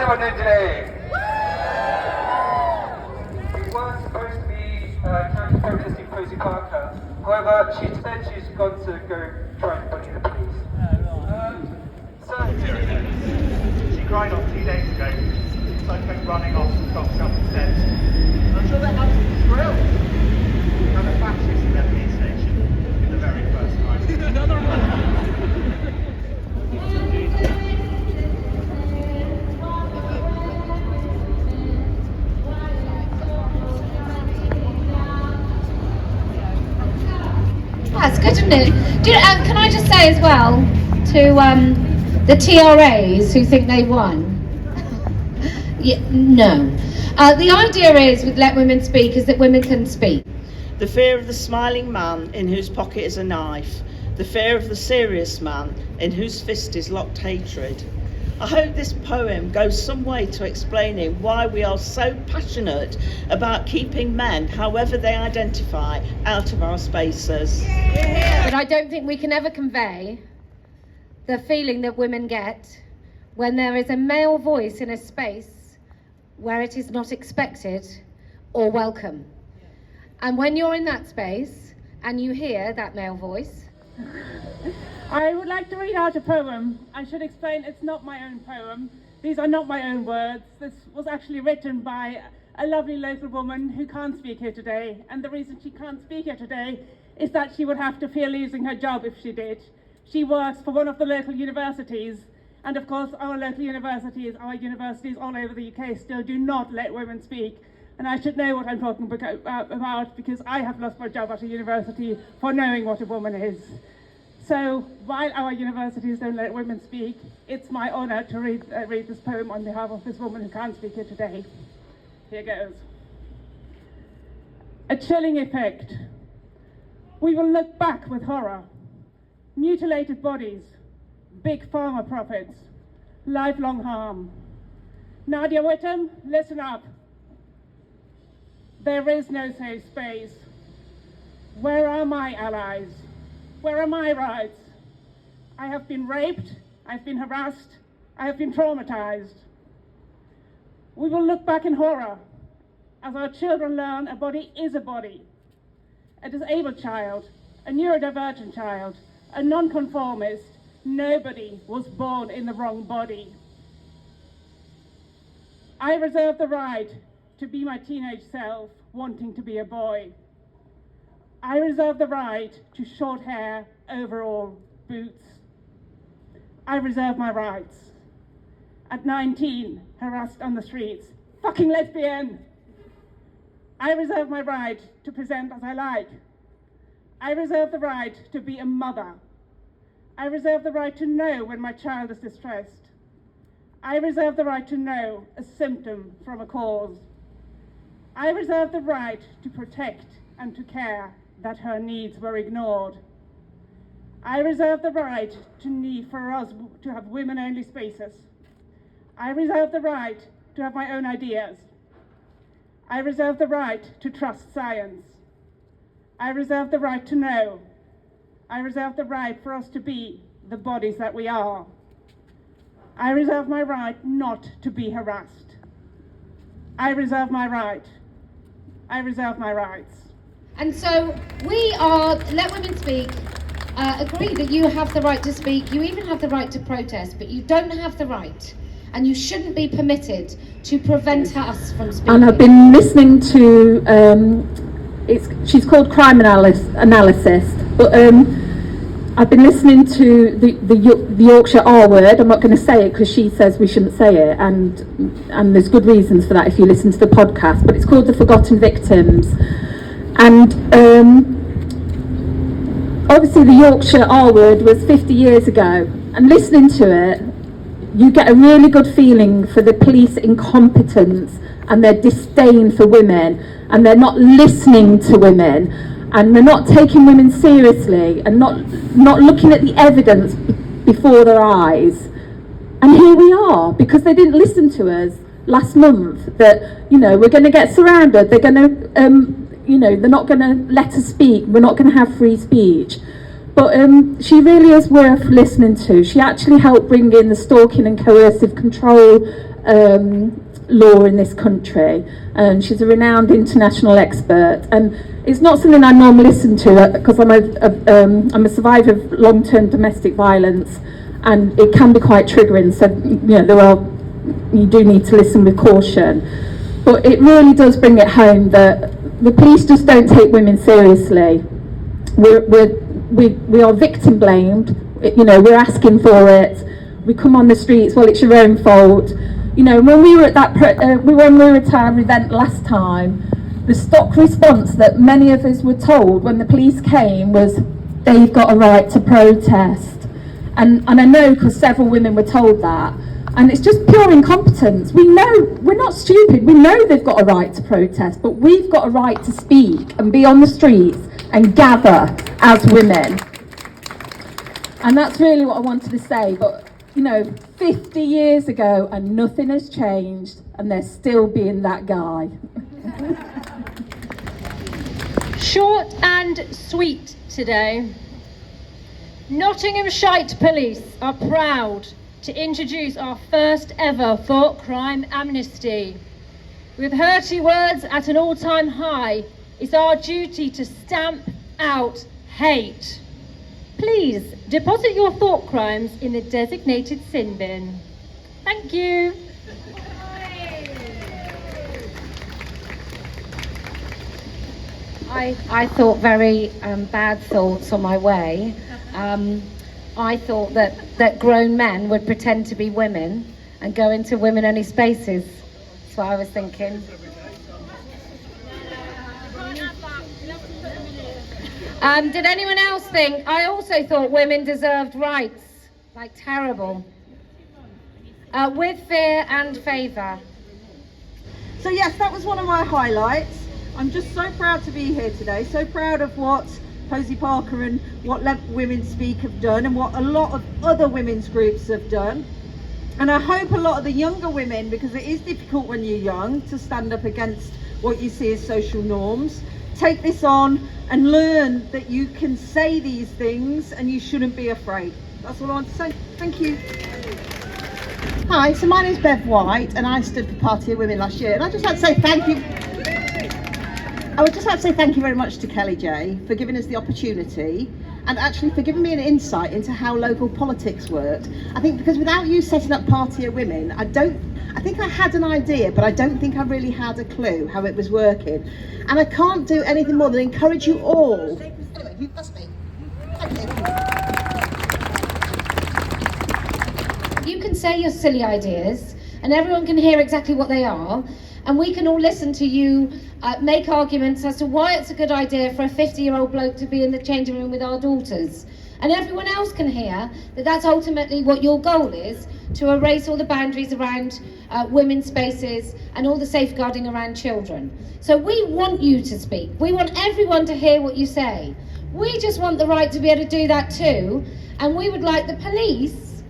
왔는지. We were supposed to be counter protesting Posey Parker. However, she said she's gone to go try and bully the police. She cried off 2 days ago, so I came running off the top shelf instead. I'm sure they're absolutely thrilled to have a fascist in their police station for the very first time. That's good, isn't it? Can I just say as well to the TRAs who think they won? Yeah, no. The idea is with Let Women Speak is that women can speak. The fear of the smiling man in whose pocket is a knife. The fear of the serious man in whose fist is locked hatred. I hope this poem goes some way to explaining why we are so passionate about keeping men, however they identify, out of our spaces. But I don't think we can ever convey the feeling that women get when there is a male voice in a space where it is not expected or welcome. And when you're in that space and you hear that male voice, I would like to read out a poem. I should explain it's not my own poem. These are not my own words. This was actually written by a lovely local woman who can't speak here today. And the reason she can't speak here today is that she would have to fear losing her job if she did. She works for one of the local universities. And of course, our local universities, our universities all over the UK still do not let women speak. And I should know what I'm talking about because I have lost my job at a university for knowing what a woman is. So while our universities don't let women speak, it's my honour to read this poem on behalf of this woman who can't speak here today. Here goes. A chilling effect. We will look back with horror. Mutilated bodies, big pharma profits, lifelong harm. Nadia Whittam, listen up. There is no safe space. Where are my allies? Where are my rights? I have been raped, I've been harassed, I have been traumatized. We will look back in horror as our children learn a body is a body. A disabled child, a neurodivergent child, a nonconformist, nobody was born in the wrong body. I reserve the right to be my teenage self, wanting to be a boy. I reserve the right to short hair, overall, boots. I reserve my rights. At 19, harassed on the streets, fucking lesbian. I reserve my right to present as I like. I reserve the right to be a mother. I reserve the right to know when my child is distressed. I reserve the right to know a symptom from a cause. I reserve the right to protect and to care that her needs were ignored. I reserve the right for us to have women-only spaces. I reserve the right to have my own ideas. I reserve the right to trust science. I reserve the right to know. I reserve the right for us to be the bodies that we are. I reserve my right not to be harassed. I reserve my right. I reserve my rights. and so we are, Let Women Speak, agree that you have the right to speak, you even have the right to protest, but you don't have the right, and you shouldn't be permitted to prevent us from speaking. And I've been listening to, she's called Crime Analysis, but I've been listening to the Yorkshire R word. I'm not going to say it because she says we shouldn't say it, and there's good reasons for that if you listen to the podcast, but it's called The Forgotten Victims. And obviously the Yorkshire R word was 50 years ago, and listening to it, you get a really good feeling for the police incompetence and their disdain for women, and they're not listening to women, and they're not taking women seriously, and not looking at the evidence before their eyes. And here we are, because they didn't listen to us last month, that, you know, we're going to get surrounded, they're going to, you know, they're not going to let us speak, we're not going to have free speech. But she really is worth listening to. She actually helped bring in the stalking and coercive control law in this country, and she's a renowned international expert. And it's not something I normally listen to because I'm a survivor of long-term domestic violence, and it can be quite triggering. So you do need to listen with caution. But it really does bring it home that the police just don't take women seriously. We are victim blamed. We're asking for it. We come on the streets. Well, it's your own fault. When we were at when we were at our event last time, the stock response that many of us were told when the police came was, "They've got a right to protest," and I know because several women were told that, and it's just pure incompetence. We know, we're not stupid. We know they've got a right to protest, but we've got a right to speak and be on the streets and gather as women. And that's really what I wanted to say. But 50 years ago and nothing has changed, and they're still being that guy. Short and sweet today. Nottingham Shite Police are proud to introduce our first ever thought crime amnesty. With hurty words at an all-time high, it's our duty to stamp out hate. Please deposit your thought crimes in the designated sin bin. Thank you. I thought very bad thoughts on my way. I thought that grown men would pretend to be women and go into women-only spaces. That's what I was thinking. Did anyone else think? I also thought women deserved rights, like terrible. With fear and favour. So yes, that was one of my highlights. I'm just so proud to be here today, so proud of what Posey Parker and what Let Women Speak have done and what a lot of other women's groups have done. And I hope a lot of the younger women, because it is difficult when you're young to stand up against what you see as social norms, take this on and learn that you can say these things and you shouldn't be afraid. That's all I want to say. Thank you. Hi, so my name's Bev White and I stood for Party of Women last year, and I'd just like to say thank you. I would just like to say thank you very much to Kelly J for giving us the opportunity and actually for giving me an insight into how local politics worked. I think because without you setting up Party of Women, I think I had an idea, but I don't think I really had a clue how it was working. And I can't do anything more than encourage you all. That's me. You can say your silly ideas and everyone can hear exactly what they are, and we can all listen to you make arguments as to why it's a good idea for a 50-year-old bloke to be in the changing room with our daughters. And everyone else can hear that that's ultimately what your goal is, to erase all the boundaries around women's spaces and all the safeguarding around children. So we want you to speak. We want everyone to hear what you say. We just want the right to be able to do that too, and we would like the police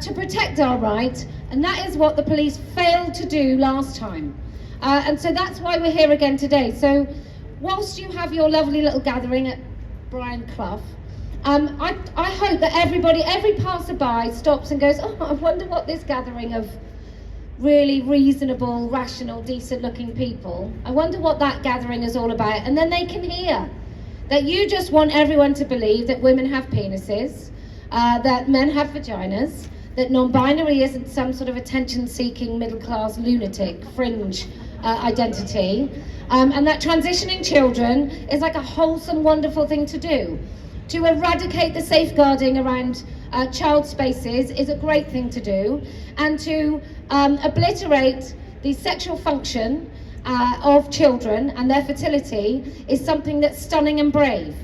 to protect our right, and that is what the police failed to do last time. And so that's why we're here again today. So whilst you have your lovely little gathering at Brian Clough, I hope that everybody, every passerby stops and goes, oh, I wonder what this gathering of really reasonable, rational, decent looking people, I wonder what that gathering is all about. And then they can hear that you just want everyone to believe that women have penises, that men have vaginas, that non-binary isn't some sort of attention-seeking middle-class lunatic fringe identity, and that transitioning children is like a wholesome, wonderful thing to do. To eradicate the safeguarding around child spaces is a great thing to do, and to obliterate the sexual function of children and their fertility is something that's stunning and brave.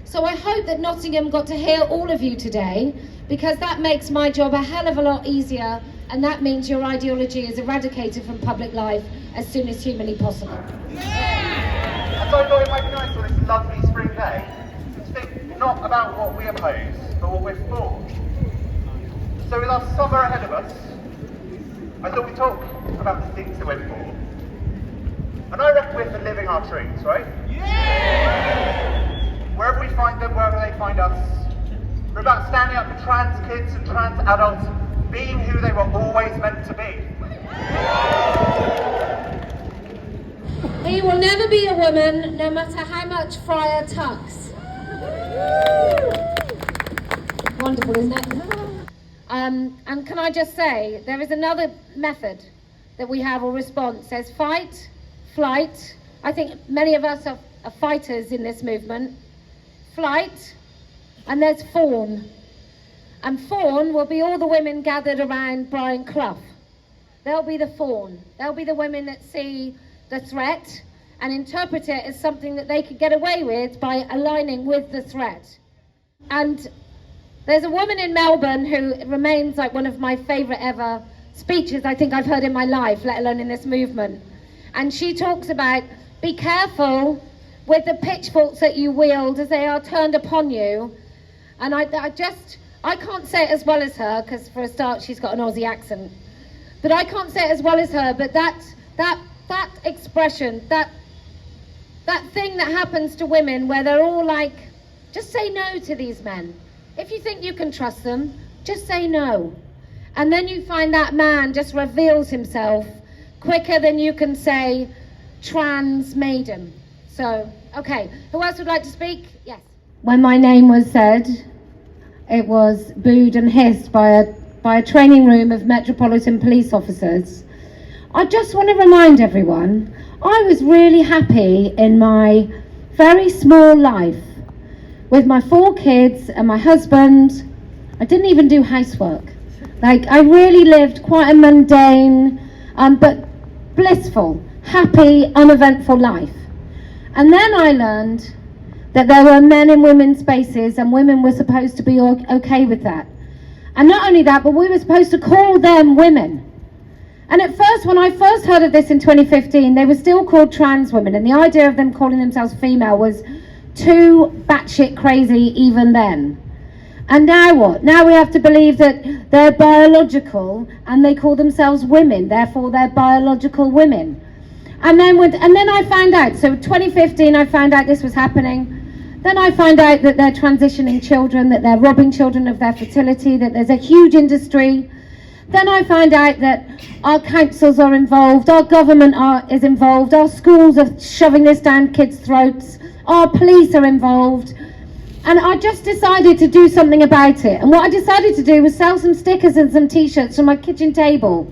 So I hope that Nottingham got to hear all of you today, because that makes my job a hell of a lot easier, and that means your ideology is eradicated from public life as soon as humanly possible. And so I thought it might be nice on this lovely spring day to think not about what we oppose, but what we're for. So with our summer ahead of us, I thought we'd talk about the things that we're for. And I reckon we're for living our truths, right? Yeah! Wherever we find them, wherever they find us, We're about standing up for trans kids and trans adults being who they were always meant to be. He will never be a woman, no matter how much Friar tucks. Wonderful, isn't it? And can I just say, there is another method that we have, or response. There's fight, flight. I think many of us are fighters in this movement. Flight, and there's fawn. And fawn will be all the women gathered around Brian Clough. They'll be the fawn. They'll be the women that see the threat and interpret it as something that they could get away with by aligning with the threat. And there's a woman in Melbourne who remains like one of my favourite ever speeches I think I've heard in my life, let alone in this movement. And she talks about, be careful with the pitchforks that you wield as they are turned upon you. And I can't say it as well as her, because for a start she's got an Aussie accent. But I can't say it as well as her, but that expression, that thing that happens to women where they're all like, just say no to these men. If you think you can trust them, just say no. And then you find that man just reveals himself quicker than you can say trans maiden. So, okay, who else would like to speak? Yes. When my name was said, it was booed and hissed by a training room of Metropolitan Police officers. I just want to remind everyone, I was really happy in my very small life with my 4 kids and my husband. I didn't even do housework. Like, I really lived quite a mundane, but blissful, happy, uneventful life. And then I learned that there were men in women's spaces and women were supposed to be okay with that. And not only that, but we were supposed to call them women. And at first, when I first heard of this in 2015, they were still called trans women, and the idea of them calling themselves female was too batshit crazy even then. And now what? Now we have to believe that they're biological and they call themselves women, therefore they're biological women. And then I found out, so 2015 I found out this was happening. Then I found out that they're transitioning children, that they're robbing children of their fertility, that there's a huge industry. Then I find out that our councils are involved, our government is involved, our schools are shoving this down kids' throats, our police are involved. And I just decided to do something about it. And what I decided to do was sell some stickers and some t-shirts on my kitchen table.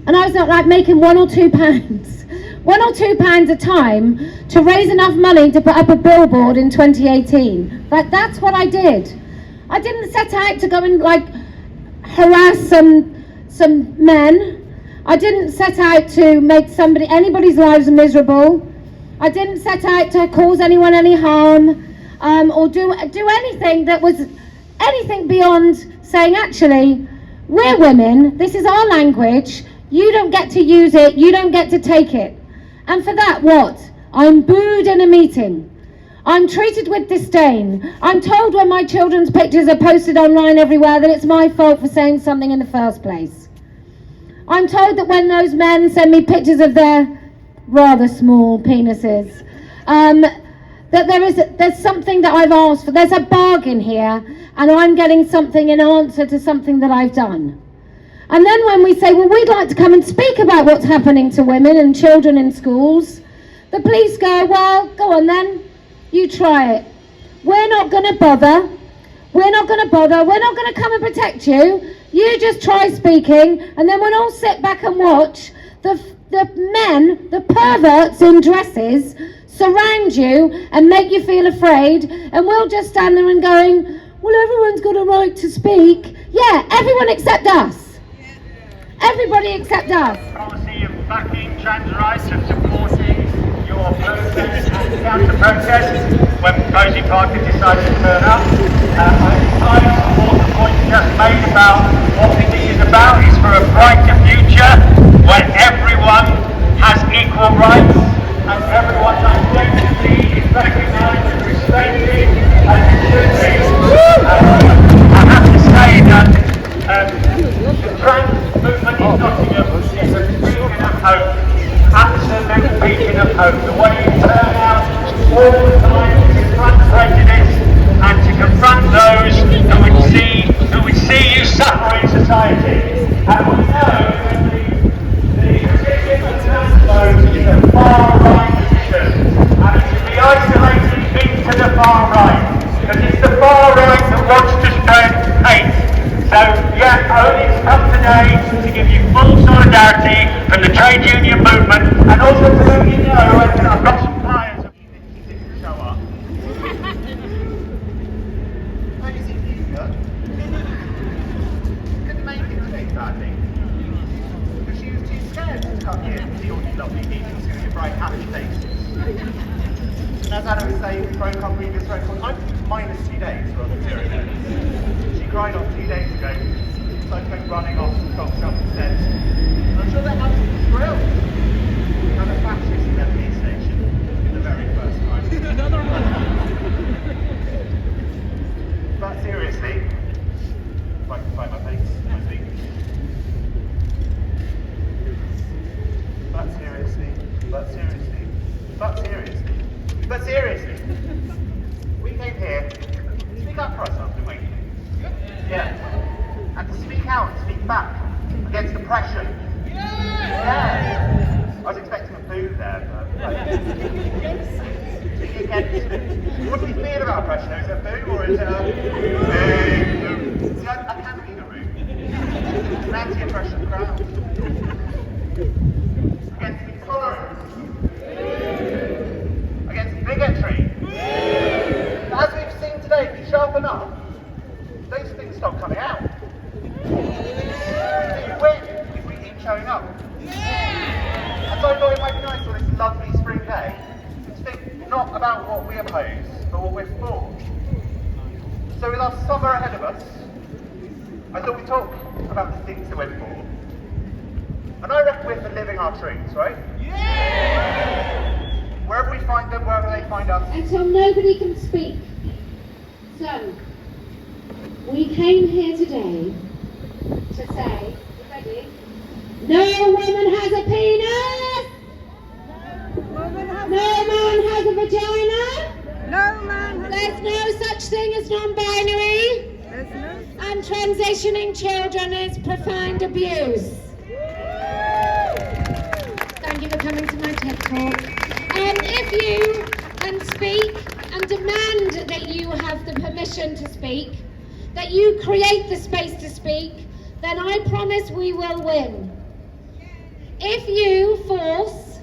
And I was like making £1 or £2. £1 or £2 a time to raise enough money to put up a billboard in 2018. Like, that's what I did. I didn't set out to go and like harass some men. I didn't set out to make anybody's lives miserable. I didn't set out to cause anyone any harm, or do anything that was anything beyond saying, actually, we're women, this is our language, you don't get to use it, you don't get to take it. And for that, what? I'm booed in a meeting. I'm treated with disdain. I'm told when my children's pictures are posted online everywhere that it's my fault for saying something in the first place. I'm told that when those men send me pictures of their rather small penises, that there's something that I've asked for. There's a bargain here, and I'm getting something in answer to something that I've done. And then when we say, well, we'd like to come and speak about what's happening to women and children in schools, the police go, well, go on then, you try it. We're not going to bother. We're not going to bother. We're not going to come and protect you. You just try speaking, and then we'll all sit back and watch the men, the perverts in dresses, surround you and make you feel afraid, and we'll just stand there and going, well, everyone's got a right to speak. Yeah, everyone except us. Everybody except us. Policy of backing trans rights and supporting your protest and counter-protest when Posey Parker decided to turn up. I support the point you just made about what this is about is for a brighter future where everyone has equal rights and everyone's identity is recognised and respected as it should be. I have to say that the trans movement in Nottingham is a beacon of hope, absolute beacon of hope. The way you turn out all the time to confront prejudice and to confront those who would see you suffer in society. And we know that the position of those is a far-right position, and it should be isolated into the far-right, because it's the far-right that wants to spread hate. So, yeah, Owen's come today to give you full solidarity from the trade union movement, and also to let you know, and I've got some flyers of you that he didn't show up. How is it easier? Couldn't make it today, sadly. Because she was too scared to come here and see all you lovely people with your bright, happy faces. And as Adam was saying, we broke our previous record. I'm -2 days for other periods. She cried off 2 days ago, so I came running off the top shelf instead. And I'm sure they're absolutely thrilled. We had a fascist in their police station for the very first time. Another one! But seriously, if I can find my face, I think. But seriously, we came here to speak up for ourselves, didn't we? Yeah. And to speak out and speak back against oppression. Yeah. I was expecting a boo there, but speaking against. What do we feel about oppression? Is it a boo or is it a boo? See, I can read a room. It's an anti-oppression crowd. Against intolerance. Against bigotry. As we've seen today, if you sharpen up, those things stop coming out. We win if we keep showing up. And so I thought it might be nice on this lovely spring day to think not about what we oppose, but what we're for. So with our summer ahead of us, I thought we'd talk about the things that we're for. And I reckon we're for living our truths, right? Yeah! Wherever we find them, wherever they find us. Until nobody can speak. So, we came here today to say, ready? No woman has a penis! No man has a vagina! No man has There's no such thing as non-binary! And transitioning children is profound abuse. Thank you for coming to my TED Talk. If you can speak and demand that you have the permission to speak, that you create the space to speak, then I promise we will win. If you force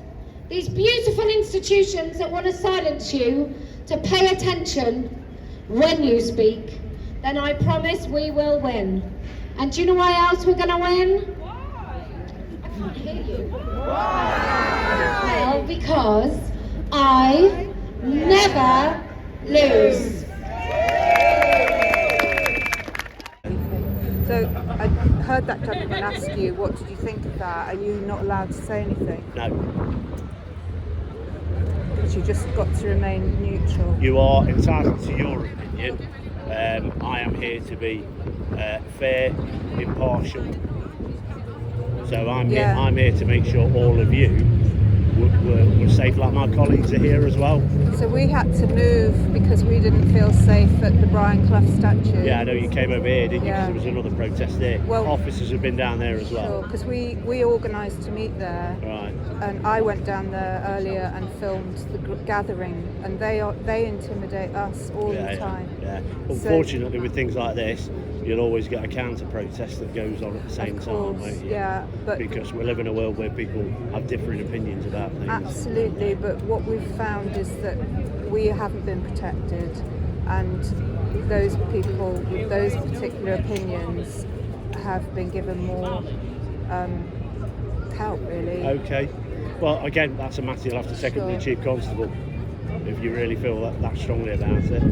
these beautiful institutions that want to silence you to pay attention when you speak, then I promise we will win. And do you know why else we're going to win? Why? I can't hear you. Why? Well, because I never lose. So I heard that gentleman ask you, what did you think of that? Are you not allowed to say anything? No. Because you just got to remain neutral. You are entitled to your opinion. I am here to be fair, impartial. So I'm here to make sure all of you were safe, like my colleagues are here as well. So we had to move because we didn't feel safe at the Brian Clough statue. Yeah, I know you came over here, didn't you? Yeah. Because there was another protest there. Well, officers have been down there as well. Sure, because we organised to meet there. Right. And I went down there earlier and filmed the gathering, and they intimidate us all the time. Yeah. Unfortunately, with things like this, you'll always get a counter protest that goes on at the same time, won't you? Yeah, but because we live in a world where people have differing opinions about things. Absolutely, but what we've found is that we haven't been protected, and those people with those particular opinions have been given more help, really. Okay. Well, again, that's a matter you'll have to take up with the Chief Constable if you really feel that strongly about it.